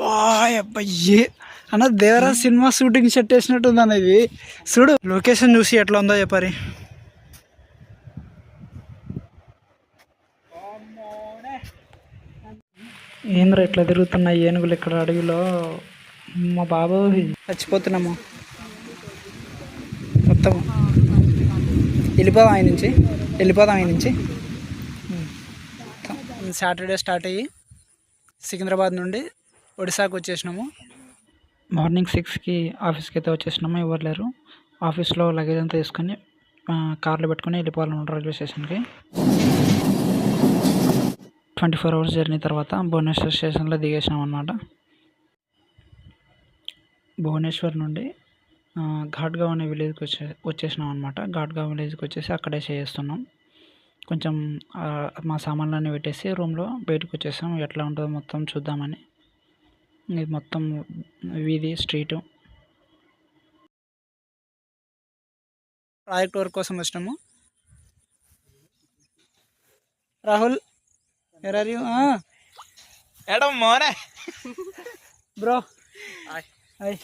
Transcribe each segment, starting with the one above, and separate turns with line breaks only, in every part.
వాయ్ అబ్బాయి అన్న దేవరా సినిమా షూటింగ్ సెట్ వేసినట్టుంది అన్న ఇది. చూడు లొకేషన్ చూసి ఎట్లా ఉందో చెప్పారి. ఏంద్ర ఇట్లా తిరుగుతున్నాయి ఏనుగులు ఇక్కడ అడవిలో. మా బాబు చచ్చిపోతున్నాము మొత్తం. వెళ్ళిపోదాం ఆయన నుంచి సాటర్డే స్టార్ట్ అయ్యి సికింద్రాబాద్ నుండి ఒడిశాకు వచ్చేసినాము. మార్నింగ్ 6కి ఆఫీస్కి అయితే వచ్చేసినాము. ఎవరు లేరు ఆఫీస్లో. లగేజ్ అంతా తీసుకొని కార్లో పెట్టుకొని వెళ్ళిపోవాలన్నమాట రైల్వే స్టేషన్కి. 24 hours జర్నీ తర్వాత భువనేశ్వర్ స్టేషన్లో దిగేసినాం అన్నమాట. భువనేశ్వర్ నుండి ఘాట్గావ్ అనే విలేజ్కి వచ్చేసినాం అనమాట. ఘాట్గావ్ విలేజ్కి వచ్చేసి అక్కడే చేస్తున్నాం. కొంచెం మా సామాన్లన్నీ పెట్టేసి రూమ్లో బయటకు వచ్చేసాం. ఎట్లా ఉంటుందో మొత్తం చూద్దామని. ఇది మొత్తం వీధి స్ట్రీటు. ప్రాజెక్ట్ వర్క్ కోసం వచ్చినాము. రాహుల్ ఎరారు
ఎడం మోనే
bro. Hi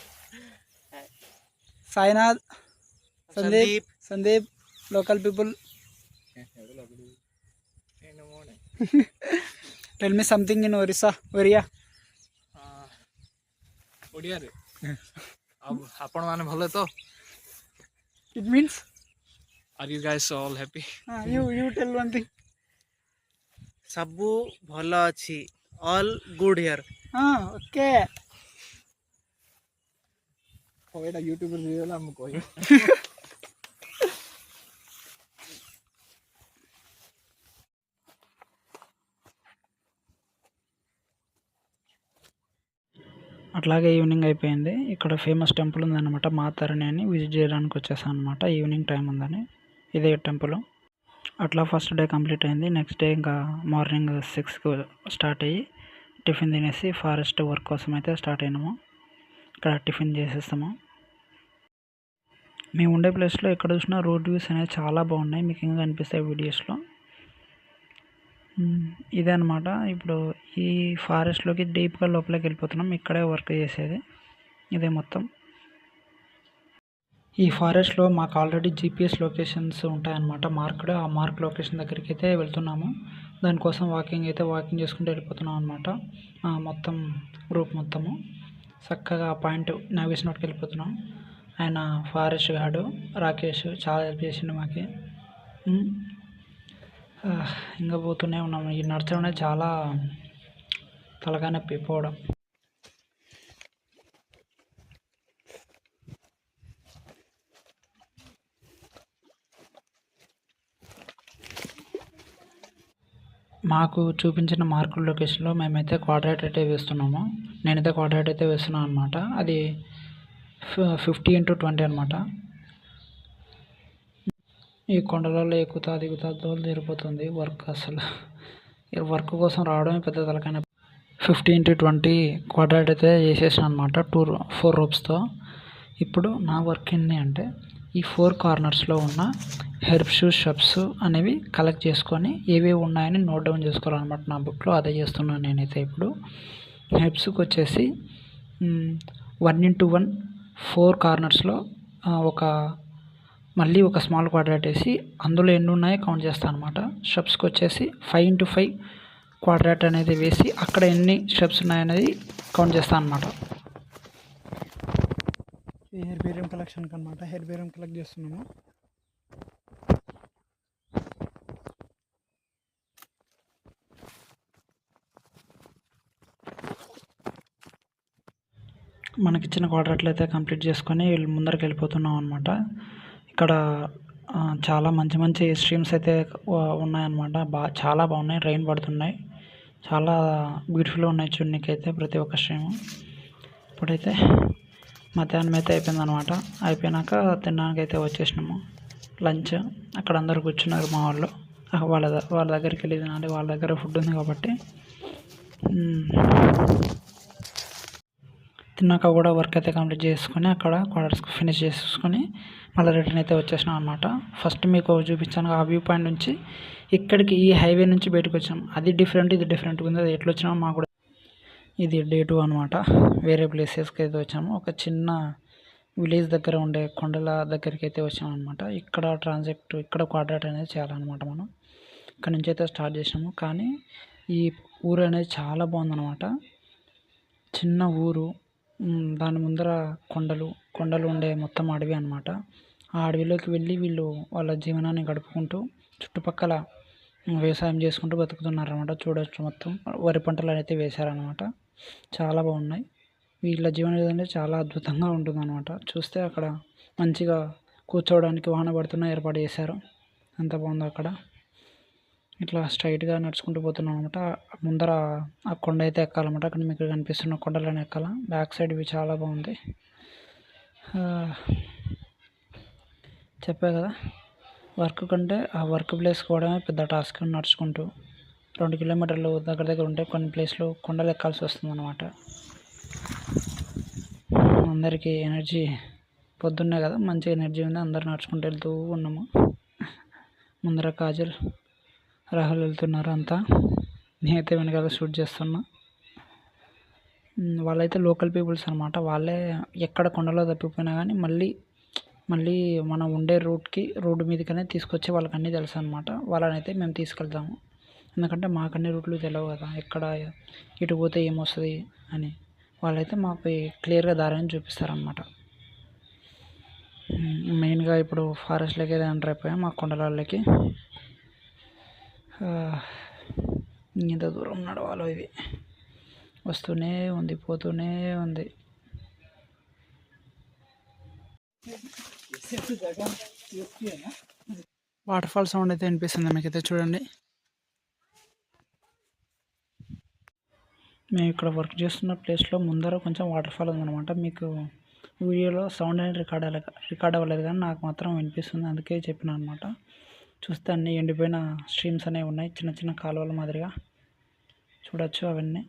Sainath, Sandeep local people. Tell me something in Orissa.
Odia रे अब आपण माने भले तो
It means
are you guys all happy?
You tell one thing.
सबू भल अच्छी all good here.
Okay.
कोईटा यूट्यूबर वीडियो ला हम कोई
అట్లాగే ఈవినింగ్ అయిపోయింది. ఇక్కడ ఫేమస్ టెంపుల్ ఉందన్నమాట, మాతారిణి అని. విజిట్ చేయడానికి వచ్చేసాను అనమాట. ఈవినింగ్ టైం ఉందని ఇదే టెంపుల్. అట్లా ఫస్ట్ డే కంప్లీట్ అయింది. నెక్స్ట్ డే ఇంకా మార్నింగ్ 6కి స్టార్ట్ అయ్యి టిఫిన్ తినేసి ఫారెస్ట్ వర్క్ కోసం అయితే స్టార్ట్ అయినాము. ఇక్కడ టిఫిన్ చేసేస్తాము. మేము ఉండే ప్లేస్లో ఎక్కడ చూసినా రోడ్ వ్యూస్ అనేవి చాలా బాగున్నాయి. మీకు ఇంకా కనిపిస్తాయి వీడియోస్లో. ఇదే అనమాట. ఇప్పుడు ఈ ఫారెస్ట్లోకి డీప్గా లోపలికి వెళ్ళిపోతున్నాం. ఇక్కడే వర్క్ చేసేది ఇదే మొత్తం. ఈ ఫారెస్ట్లో మాకు ఆల్రెడీ జీపీఎస్ లొకేషన్స్ ఉంటాయన్నమాట, మార్క్డ్. ఆ మార్క్ లొకేషన్ దగ్గరికి అయితే వెళ్తున్నాము. దానికోసం వాకింగ్ చేసుకుంటూ వెళ్ళిపోతున్నాం అనమాట. మొత్తం గ్రూప్ మొత్తము చక్కగా పాయింట్ నాగేశ్వరకి వెళ్ళిపోతున్నాం. ఆయన ఫారెస్ట్ గార్డు రాకేష్ చాలా హెల్ప్ చేసిండు మాకు. ఇంకా పోతూనే ఉన్నాము. ఈ నడచడం అనేది చాలా తలకాయ నొప్పి పోవడం. మాకు చూపించిన మార్కుల లొకేషన్లో మేమైతే క్వాడ్రేట్ అయితే వేస్తున్నాము. నేనైతే క్వాడ్రేట్ అయితే వేస్తున్నాను అనమాట. అది 50x20 అనమాట. ఈ కొండలలో ఎక్కుతా దిగుతా దోలు తీరిపోతుంది వర్క్. అసలు వర్క్ కోసం రావడమే పెద్ద తలకాయ. 50x20 క్వాడ్రేట్ అయితే చేసేసాను అనమాట 4 రోప్స్తో. ఇప్పుడు నా వర్క్ ఏంటి అంటే ఈ 4 కార్నర్స్లో ఉన్న హెర్బ్స్ షబ్స్ అనేవి కలెక్ట్ చేసుకొని ఏవేవి ఉన్నాయని నోట్ డౌన్ చేసుకోవాలన్నమాట నా బుక్లో. అదే చేస్తున్నాను నేనైతే. ఇప్పుడు హెర్బ్స్కి వచ్చేసి 1x1 4 కార్నర్స్లో మళ్ళీ ఒక స్మాల్ క్వాడ్రేట్ వేసి అందులో ఎన్ని ఉన్నాయో కౌంట్ చేస్తాను అనమాట. షబ్స్కి వచ్చేసి 5x5 క్వాడ్రేట్ అనేది వేసి అక్కడ ఎన్ని షబ్స్ ఉన్నాయనేది కౌంట్ చేస్తాను అనమాట. ఈ హెర్బేరియం కలెక్షన్కి అనమాట. హెర్బేరియం కలెక్ట్ చేస్తున్నాము. మనకిచ్చిన క్వాడ్రేట్లు అయితే కంప్లీట్ చేసుకొని ముందరికి వెళ్ళిపోతున్నాం అనమాట. ఇక్కడ చాలా మంచి స్ట్రీమ్స్ అయితే ఉన్నాయన్నమాట. చాలా బాగున్నాయి. రైన్ పడుతున్నాయి. చాలా బ్యూటిఫుల్గా ఉన్నాయి చూడడానికి అయితే ప్రతి ఒక్క స్ట్రీము. ఇప్పుడైతే మధ్యాహ్నం అయితే అయిపోయిందనమాట. అయిపోయినాక తినడానికి అయితే వచ్చేసినాము. లంచ్ అక్కడ అందరు కూర్చున్నారు మా వాళ్ళు. వాళ్ళ దగ్గరికి వెళ్ళి తినాలి. వాళ్ళ దగ్గర ఫుడ్ ఉంది కాబట్టి. తిన్నాక కూడా వర్క్ అయితే కంప్లీట్ చేసుకొని అక్కడ క్వార్టర్స్ ఫినిష్ చేసుకొని మళ్ళీ రిటర్న్ అయితే వచ్చేసినాం అనమాట. ఫస్ట్ మీకు చూపించాను ఆ వ్యూ పాయింట్ నుంచి ఇక్కడికి ఈ హైవే నుంచి బయటకు వచ్చాం. అది డిఫరెంట్, ఇది డిఫరెంట్గా ఉంది. అది ఎట్లా వచ్చినా మాకు కూడా ఇది డే 2 అనమాట. వేరే ప్లేసెస్కి అయితే వచ్చాము. ఒక చిన్న విలేజ్ దగ్గర ఉండే కొండల దగ్గరికి అయితే వచ్చామన్నమాట. ఇక్కడ క్వాడ్రాట్ అనేది చేయాలన్నమాట మనం. ఇక్కడ నుంచి అయితే స్టార్ట్ చేసాము. కానీ ఈ ఊరు అనేది చాలా బాగుందన్నమాట. చిన్న ఊరు, దాని ముందర కొండలు ఉండే మొత్తం అడవి అనమాట. ఆ అడవిలోకి వెళ్ళి వీళ్ళు వాళ్ళ జీవనాన్ని గడుపుకుంటూ చుట్టుపక్కల వ్యవసాయం చేసుకుంటూ బతుకుతున్నారన్నమాట. చూడొచ్చు, మొత్తం వరి పంటలు అయితే వేశారనమాట. చాలా బాగున్నాయి. వీళ్ళ జీవన విధానం చాలా అద్భుతంగా ఉంటుందన్నమాట. చూస్తే అక్కడ మంచిగా కూర్చోవడానికి వాన పడుతున్న ఏర్పాటు చేశారు. ఎంత బాగుందో అక్కడ. ఇట్లా స్ట్రైట్గా నడుచుకుంటూ పోతున్నాం అనమాట. ముందర ఆ కొండ అయితే ఎక్కాలన్నమాట. అక్కడ మీకు కనిపిస్తున్న కొండలను ఎక్కాల. బ్యాక్ సైడ్ ఇవి చాలా బాగుంది. చెప్పా కదా, వర్క్ కంటే ఆ వర్క్ ప్లేస్ కూడా పెద్ద టాస్క్. నడుచుకుంటూ 2 కిలోమీటర్లు దగ్గర ఉంటే కొన్ని ప్లేస్లు కొండలు ఎక్కాల్సి వస్తుంది అనమాట. అందరికీ ఎనర్జీ పొద్దున్నే కదా, మంచి ఎనర్జీ ఉంది. అందరు నడుచుకుంటూ వెళ్తూ ఉన్నాము. ముందర కాజల్, రాహుల్ వెళ్తున్నారు అంతా. నేనైతే వెనకాల షూట్ చేస్తున్నా. వాళ్ళైతే లోకల్ పీపుల్స్ అనమాట. వాళ్ళే ఎక్కడ కొండలో తప్పిపోయినా కానీ మళ్ళీ మనం ఉండే రోడ్డు మీదకనే తీసుకొచ్చి వాళ్ళకి అన్నీ తెలుసు అనమాట. వాళ్ళనైతే మేము తీసుకెళ్తాము. ఎందుకంటే మాకు అన్ని రూట్లు తెలియవు కదా, ఎక్కడ ఇటు పోతే ఏమొస్తుంది అని. వాళ్ళైతే మాకు క్లియర్గా దారిని చూపిస్తారనమాట. మెయిన్గా ఇప్పుడు ఫారెస్ట్లోకి అయితే ఎంటర్ అయిపోయాం, మా కొండలకి. ఇంత దూరం నడవాలో ఇది. వస్తూనే ఉంది, పోతూనే ఉంది. వాటర్ ఫాల్ సౌండ్ అయితే వినిపిస్తుంది మీకైతే. చూడండి, మేము ఇక్కడ వర్క్ చేస్తున్న ప్లేస్లో ముందర కొంచెం వాటర్ ఫాల్ ఉందన్నమాట. మీకు వీడియోలో సౌండ్ అనేది రికార్డ్ అవ్వలేదు, కానీ నాకు మాత్రం వినిపిస్తుంది, అందుకే చెప్పిన అనమాట. చూస్తే అన్నీ ఎండిపోయిన స్ట్రీమ్స్ అనేవి ఉన్నాయి, చిన్న చిన్న కాలువల మాదిరిగా. చూడొచ్చు, అవన్నీ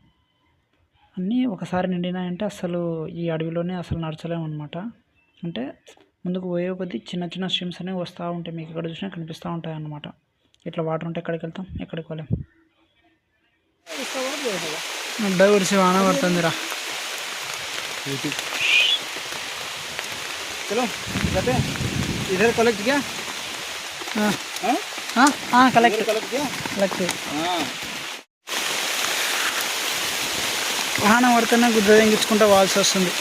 అన్నీ ఒకసారి నిండినాయంటే అసలు ఈ అడవిలోనే అసలు నడచలేము అనమాట. అంటే ముందుకు పోయే కొద్దీ చిన్న చిన్న స్ట్రీమ్స్ అనేవి వస్తూ ఉంటాయి. మీకు ఎక్కడ చూసినా కనిపిస్తూ ఉంటాయి అన్నమాట. ఇట్లా వాటర్ ఉంటే ఎక్కడికి వెళ్తాం, ఎక్కడికి వెళ్ళాం. అడ్డ గుడిసి వాన పడుతుందిరా. కలెక్ట్ వాహనం పడితేనే గుద్ద తెంగించుకుంటూ పోవాల్సి వస్తుంది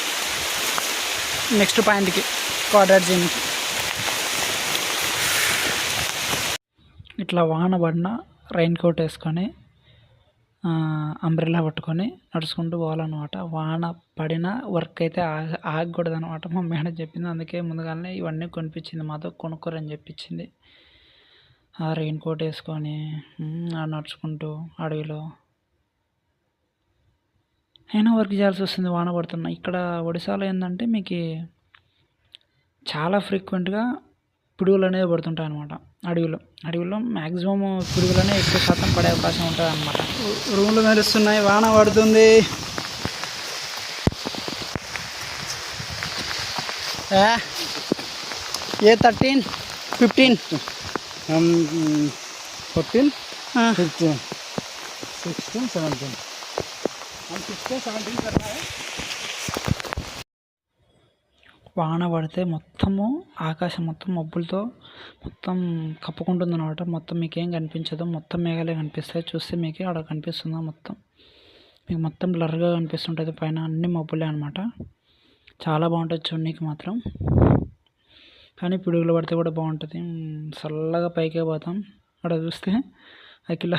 నెక్స్ట్ పాయింట్కి, క్వాడ్రాట్ జీన్కి. ఇట్లా వాన పడిన రైన్ కోట్ వేసుకొని అంబ్రెల్లా పట్టుకొని నడుచుకుంటూ పోవాలన్నమాట. వాన పడిన వర్క్ అయితే ఆగకూడదు అనమాట. మా మేడం చెప్పింది, అందుకే ముందుగానే ఇవన్నీ కొనిపించింది, మాతో కొనుక్కోరని చెప్పించింది. ఆ రెయిన్ కోట్ వేసుకొని నడుచుకుంటూ అడవిలో అయినా వర్క్ చేయాల్సి వస్తుంది వాన పడుతున్నా. ఇక్కడ ఒడిశాలో ఏంటంటే మీకు చాలా ఫ్రీక్వెంట్గా పిడుగులు అనేవి పడుతుంటాయి అన్నమాట. అడవిలో మ్యాక్సిమం పిడుగులనే ఎక్కువ శాతం పడే అవకాశం ఉంటుంది అన్నమాట. రూమ్లు మెరుస్తున్నాయి, వాన పడుతుంది. ఏ 13, 15,
14, 15, 16, 17. हम 16, 17 कर रहा है.
వాన పడితే మొత్తము ఆకాశం మొత్తం మబ్బులతో మొత్తం కప్పుకుంటుంది అనమాట. మొత్తం మీకేం కనిపించదు, మొత్తం మేఘాలే కనిపిస్తాయి. చూస్తే మీకు అక్కడ కనిపిస్తుందా, మొత్తం మీకు మొత్తం బ్లర్గా కనిపిస్తుంటుంది. పైన అన్ని మబ్బులే అనమాట. చాలా బాగుంటుంది చూడడానికి మాత్రం. కానీ పిడుగులు పడితే కూడా బాగుంటుంది. చల్లగా పైకే పోతాం. అక్కడ చూస్తే అఖిల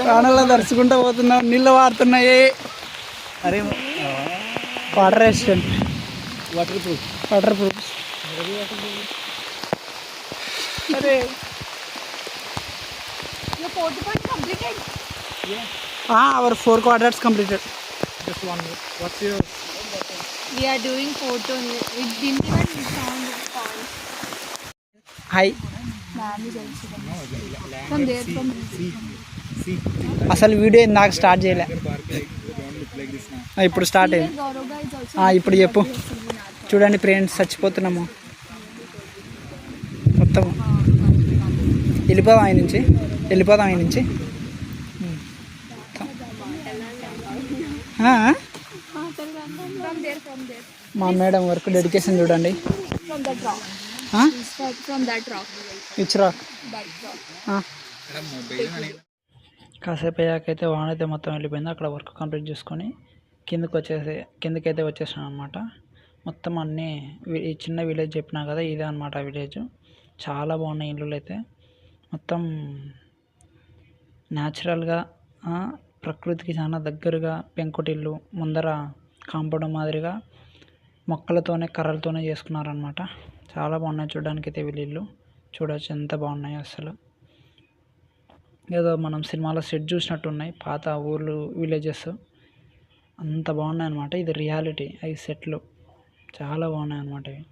ప్రాణాల్లో తరుచుకుంటూ పోతున్నాం, నీళ్ళు వాడుతున్నాయి. అరే వాటర్ రెసిస్టెంట్, వాటర్ ప్రూఫ్.
अरे your photo point completed.
our 4 quadrats completed.
Just one more. What's your?
We are doing photo. It didn't even sound fun.
Hi.
From there, from
అసలు వీడియో నాకు స్టార్ట్ చేయలే, ఇప్పుడు start అయింది.
Gaurav is also.
ఇప్పుడు చెప్పు. చూడండి friends, చచ్చిపోతున్నాము మొత్తం. వెళ్ళిపోదాం ఆయన నుంచి.
From there, from there.
మా మేడం వర్క్ డెడికేషన్ చూడండి.
From that rock. From that rock.
Which rock?
That rock.
కాసేపు అయ్యాకైతే వాన అయితే మొత్తం వెళ్ళిపోయింది. అక్కడ వర్క్ కంప్లీట్ చేసుకొని కిందకైతే వచ్చేసాను అనమాట. మొత్తం అన్నీ ఈ చిన్న విలేజ్ చెప్పినా కదా, ఇదే అనమాట విలేజ్. చాలా బాగున్నాయి ఇల్లులు అయితే. మొత్తం న్యాచురల్గా ప్రకృతికి చాలా దగ్గరగా పెంకుటిల్లు, ముందర కాంపౌండ్ మాదిరిగా మొక్కలతోనే కర్రలతోనే చేసుకున్నారనమాట. చాలా బాగున్నాయి చూడడానికి అయితే వీళ్ళు. చూడవచ్చు ఎంత బాగున్నాయి అసలు. ఏదో మనం సినిమాలో సెట్ చూసినట్టు ఉన్నాయి, పాత ఊర్లు విలేజెస్ అంత బాగున్నాయి అనమాట. ఇది రియాలిటీ, అవి సెట్లు చాలా బాగున్నాయి అనమాట. ఇవి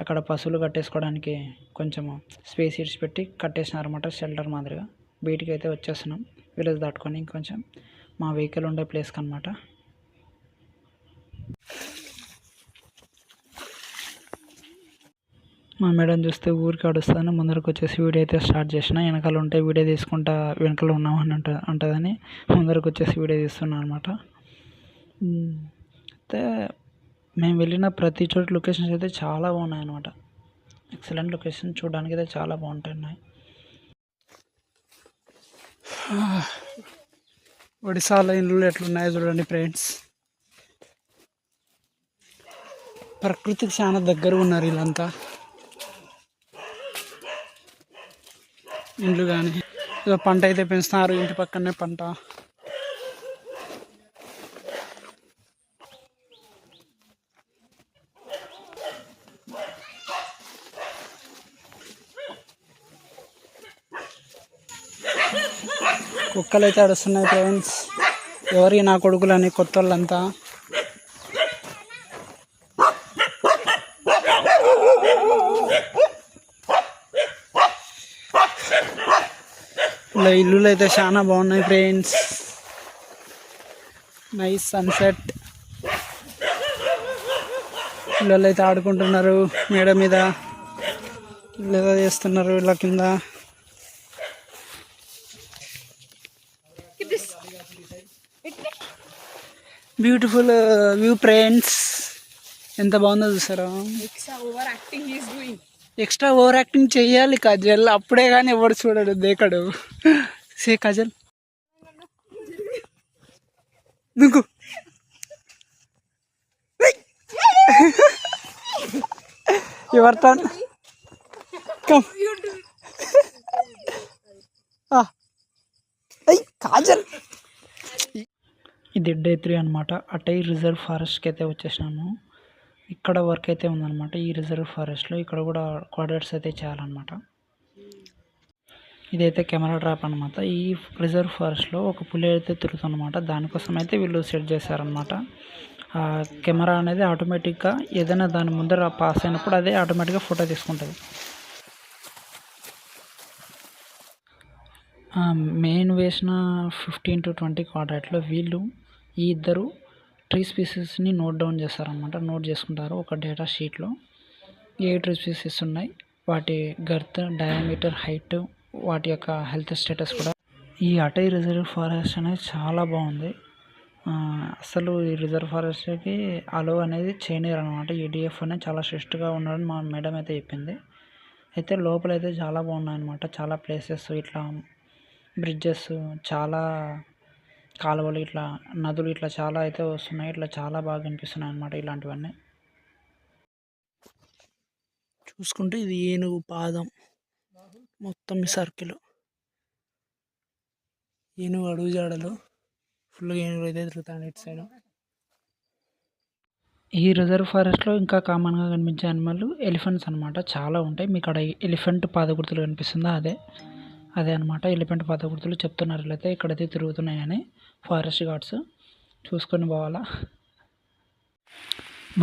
అక్కడ పశువులు కట్టేసుకోవడానికి కొంచెం స్పేస్ ఇడ్స్ పెట్టి కట్టేసినారన్నమాట, షెల్టర్ మాదిరిగా. బయటికి అయితే వచ్చేస్తున్నాం విలేజ్ దాటుకొని ఇంకొంచెం మా వెహికల్ ఉండే ప్లేస్కి అనమాట. మా మేడం చూస్తే ఊరికి అడుస్తాను ముందరకు వచ్చేసి వీడియో అయితే స్టార్ట్ చేసిన. వెనకాల ఉంటే వీడియో తీసుకుంటా వెనకాల ఉన్నామని అంటుందని ముందరకు వచ్చేసి వీడియో తీస్తున్నాను అనమాట. అయితే మేము వెళ్ళిన ప్రతి చోట లొకేషన్స్ అయితే చాలా బాగున్నాయి అన్నమాట. ఎక్సలెంట్ లొకేషన్, చూడడానికి అయితే చాలా బాగుంటున్నాయి.
ఒడిశాలో ఇల్లు ఎట్లున్నాయో చూడండి ఫ్రెండ్స్. ప్రకృతికి చాలా దగ్గర ఉన్నారు వీళ్ళంతా. ఇండ్లు కానీ ఏదో పంట అయితే పెంచుతున్నారు, ఇంటి పక్కనే పంట. కుక్కలు అయితే అడుస్తున్నాయి ఫ్రెండ్స్. ఎవరి నా కొడుకులని కొత్త వాళ్ళంతా. ఇలా ఇల్లులు అయితే చాలా బాగున్నాయి ఫ్రెండ్స్. Nice sunset. పిల్లలు అయితే ఆడుకుంటున్నారు మేడ మీద, లేదా చేస్తున్నారు ఇలా కింద. Beautiful view friends. ఎంత బాగుందో చూసారా. ఎక్స్ట్రా ఓవర్ యాక్టింగ్ చెయ్యాలి కాజల్, అప్పుడే కానీ ఎవడు చూడడు దేకడు. సే కాజల్ నువ్వు యువర్ టర్న్. కమ్ కాజల్.
ఇది డే 3 అనమాట. అటై రిజర్వ్ ఫారెస్ట్కి అయితే వచ్చేసినాము. ఇక్కడ వర్క్ అయితే ఉందన్నమాట ఈ రిజర్వ్ ఫారెస్ట్లో. ఇక్కడ కూడా కోఆర్డినేట్స్ అయితే చేయాలన్నమాట. ఇదైతే కెమెరా ట్రాప్ అనమాట. ఈ రిజర్వ్ ఫారెస్ట్లో ఒక పులి అయితే తిరుగుతుందన్నమాట. దానికోసం అయితే వీళ్ళు సెట్ చేశారనమాట. ఆ కెమెరా అనేది ఆటోమేటిక్గా ఏదైనా దాని ముందర పాస్ అయినప్పుడు అదే ఆటోమేటిక్గా ఫోటో తీసుకుంటుంది. మెయిన్ వేసిన 15 to 20 కోఆర్డినేట్లో వీళ్ళు ఈ ఇద్దరు ట్రీ స్పీసెస్ని నోట్ డౌన్ చేస్తారనమాట. నోట్ చేసుకుంటారు ఒక డేటా షీట్లో. ఏ ట్రీ స్పీసెస్ ఉన్నాయి, వాటి గర్త్, డయామీటర్, హైట్, వాటి యొక్క హెల్త్ స్టేటస్ కూడా. ఈ అటై రిజర్వ్ ఫారెస్ట్ అనేది చాలా బాగుంది. అసలు ఈ రిజర్వ్ ఫారెస్ట్కి అలో అనేది చేయలేరు అనమాట. EDF అనేది చాలా స్ట్రిక్ట్గా ఉన్నాడని మా మేడం అయితే చెప్పింది. అయితే లోపలైతే చాలా బాగున్నాయి అనమాట. చాలా ప్లేసెస్, ఇట్లా బ్రిడ్జెస్, చాలా కాలువలు, ఇట్లా నదులు, ఇట్లా చాలా అయితే వస్తున్నాయి. ఇట్లా చాలా బాగా కనిపిస్తున్నాయి అన్నమాట ఇలాంటివన్నీ.
చూసుకుంటే ఇది ఏనుగు పాదం మొత్తం ఈ సర్కిల్. ఏనుగు అడుగు జాడలు ఫుల్గా ఏనుగులు అయితే తిరుగుతాయి ఇటు సైడ్.
ఈ రిజర్వ్ ఫారెస్ట్లో ఇంకా కామన్గా కనిపించే యానిమల్ ఎలిఫెంట్స్ అనమాట. చాలా ఉంటాయి. మీకు అక్కడ ఎలిఫెంట్ పాదగుర్తులు కనిపిస్తుందా, అదే అనమాట ఎలిఫెంట్ పాదగుర్తులు. చెప్తున్నారు వీళ్ళైతే ఇక్కడైతే తిరుగుతున్నాయని ఫారెస్ట్ గార్డ్స్. చూసుకొని పోవాలా.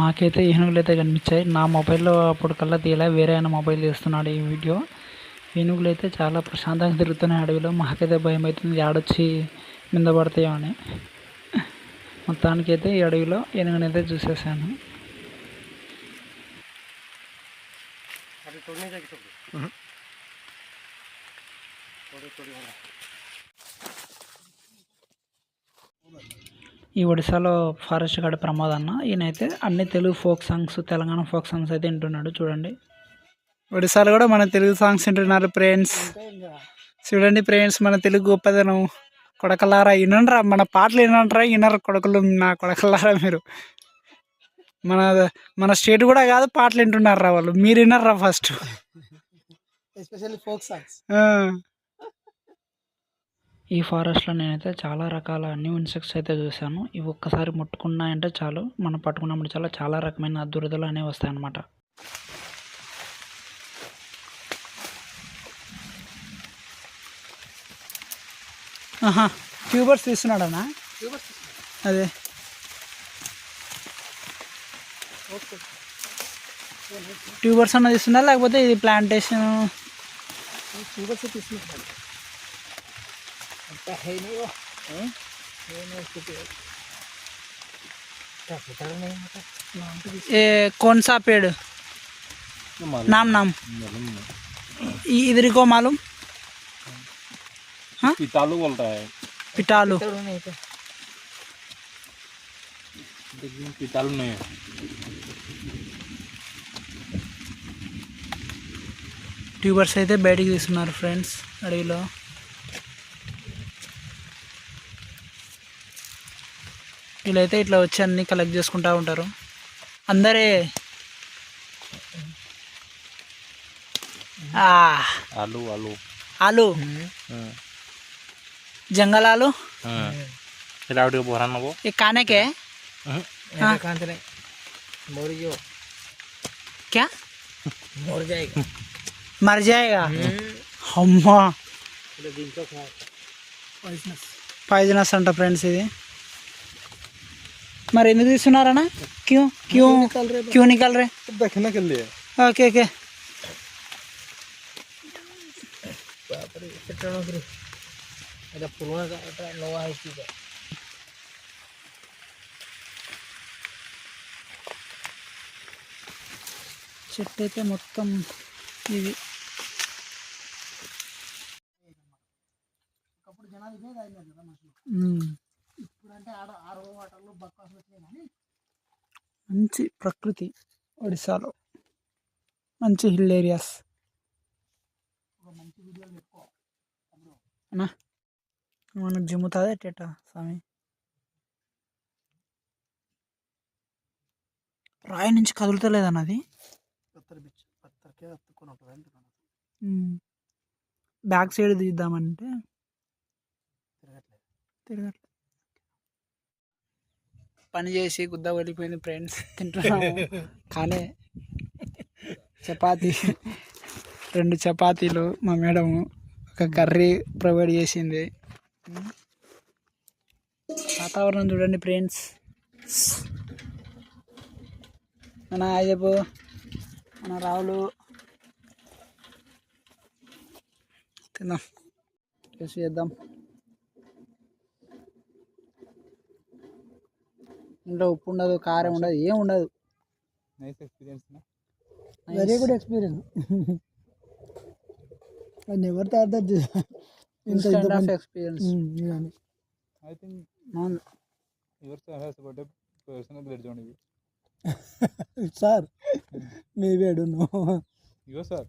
మాకైతే ఏనుగులు అయితే కనిపించాయి. నా మొబైల్లో అప్పటికల్లా తీయలే, వేరే ఆయన మొబైల్ తీస్తున్నాడు ఈ వీడియో. ఏనుగులు అయితే చాలా ప్రశాంతంగా తిరుగుతున్నాయి అడవిలో. మాకైతే భయం అవుతుంది ఆడొచ్చి మీద పడతాయో అని. మొత్తానికైతే ఈ అడవిలో ఏనుగునైతే చూసేసాను. ఈ ఒడిశాలో ఫారెస్ట్ గార్డ్ ప్రమోద్ అన్న. ఈయనైతే అన్ని Telugu folk songs, Telangana folk songs అయితే వింటున్నాడు చూడండి.
ఒడిశాలో కూడా మన తెలుగు సాంగ్స్ వింటున్నారు ఫ్రెండ్స్. చూడండి ఫ్రెండ్స్, మన తెలుగు గొప్పదనం. కొడకలారా వినండిరా, మన పాటలు వినండిరా, వినరు కొడకలు, నా కొడకలారా మీరు. మన స్టేట్ కూడా కాదు, పాటలు వింటున్నారా వాళ్ళు, మీరు వినర్రా ఫస్ట్. Especially folk songs.
ఈ ఫారెస్ట్లో నేనైతే చాలా రకాల న్యూ ఇన్సెక్ట్స్ అయితే చూశాను. ఇవి ఒక్కసారి ముట్టుకున్నాయంటే చాలు, మనం పట్టుకున్నప్పుడు చాలా రకమైన దురదలు అనేవి వస్తాయి అన్నమాట.
ట్యూబర్స్ తీస్తున్నాడనా? అదే ట్యూబర్స్ అన్న తీస్తున్నా, లేకపోతే ఇది ప్లాంటేషన్? ట్యూబర్స్ తీసుకున్నాడు. कौन सा पेड़? नाम नाम इधर को मालूम? हाँ,
पितालू बोलता है.
पिटालू.
पितालू नहीं है.
ట్యూబర్స్ అయితే బయటికి తీస్తున్నారు ఫ్రెండ్స్ అడవిలో. వీళ్ళైతే ఇట్లా వచ్చి అన్నీ కలెక్ట్ చేసుకుంటూ ఉంటారు. అందరే
आलू आलू
आलू जंगल आलू
बोरा ना वो
ये खाने के क्या मर जाएगा अम्मा पाइजनस अंट फ्रेंड्स ఇది మరి ఎందుకు తీస్తున్నారన్నా? क्यों क्यों क्यों निकल रहे?
देखने के लिए.
Okay okay. చెట్టు అయితే మొత్తం ఇది మంచి ప్రకృతి ఒడిశాలో, మంచి హిల్ ఏరియాస్. అన్నా మనకు జిమ్ముతుంది ఎట్టేట స్వామి. రాయి నుంచి కదులుతలేదన్నది. Back side తీద్దామంటే తిరగట్లేదు. పని చేసి గుద్ద వెళ్ళిపోయింది ఫ్రెండ్స్. తింటున్నాము కానీ చపాతీ, 2 చపాతీలు మా మేడము, ఒక కర్రీ ప్రొవైడ్ చేసింది. వాతావరణం చూడండి ఫ్రెండ్స్. మన చెప్పు, మన రావులు తిందాం, టేస్ట్ చేద్దాం. ఇంట్లో ఉప్పు ఉండదు, కారం ఉండదు, ఏం ఉండదు.
Nice experience.
Very good experience. I never thought that this kind of experience.
I think
Non.
yours has got a personal grade on you.
Sir, maybe I don't know.
Yours sir.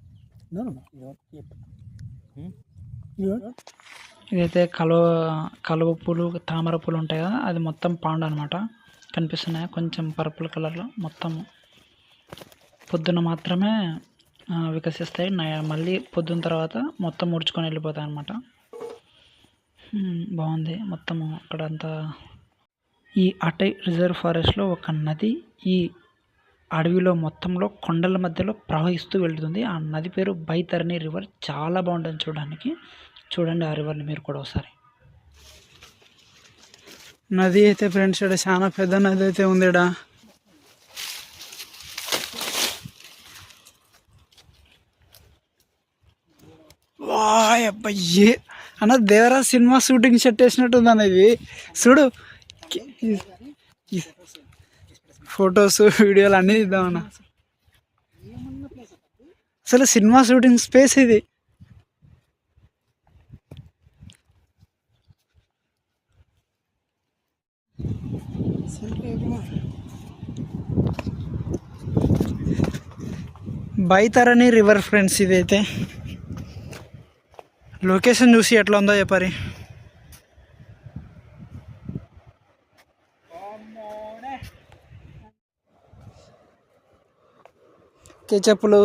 No. Yep.
ఇదైతే కలువ పూలు, తామర పూలు ఉంటాయి కదా, అది మొత్తం పాండు అనమాట. కనిపిస్తున్నాయి కొంచెం పర్పుల్ కలర్లో. మొత్తం పొద్దున మాత్రమే వికసిస్తాయి, మళ్ళీ పొద్దున తర్వాత మొత్తం ముడుచుకొని వెళ్ళిపోతాయి అన్నమాట. బాగుంది మొత్తము అక్కడంతా. ఈ అటై రిజర్వ్ ఫారెస్ట్లో ఒక నది ఈ అడవిలో మొత్తంలో కొండల మధ్యలో ప్రవహిస్తూ వెళ్తుంది. ఆ నది పేరు బైతరణి రివర్. చాలా బాగుంటుంది చూడడానికి. చూడండి ఆ రివర్ని మీరు కూడా ఒకసారి. నది అయితే ఫ్రెండ్స్ ఇక్కడ చాలా పెద్ద నది అయితే ఉంది. ఇక్కడ అబ్బాయి అన్న దేవరా సినిమా షూటింగ్ సెట్ వేసినట్టుంది అన్న ఇది. చూడు ఫొటోస్, వీడియోలు అన్నీ తీద్దామన్న. అసలు సినిమా షూటింగ్ స్పేస్ ఇది.
Baitarani river friends. ఇదైతే లొకేషన్ చూసి ఎట్లా ఉందో చెప్పారి. చెప్పులు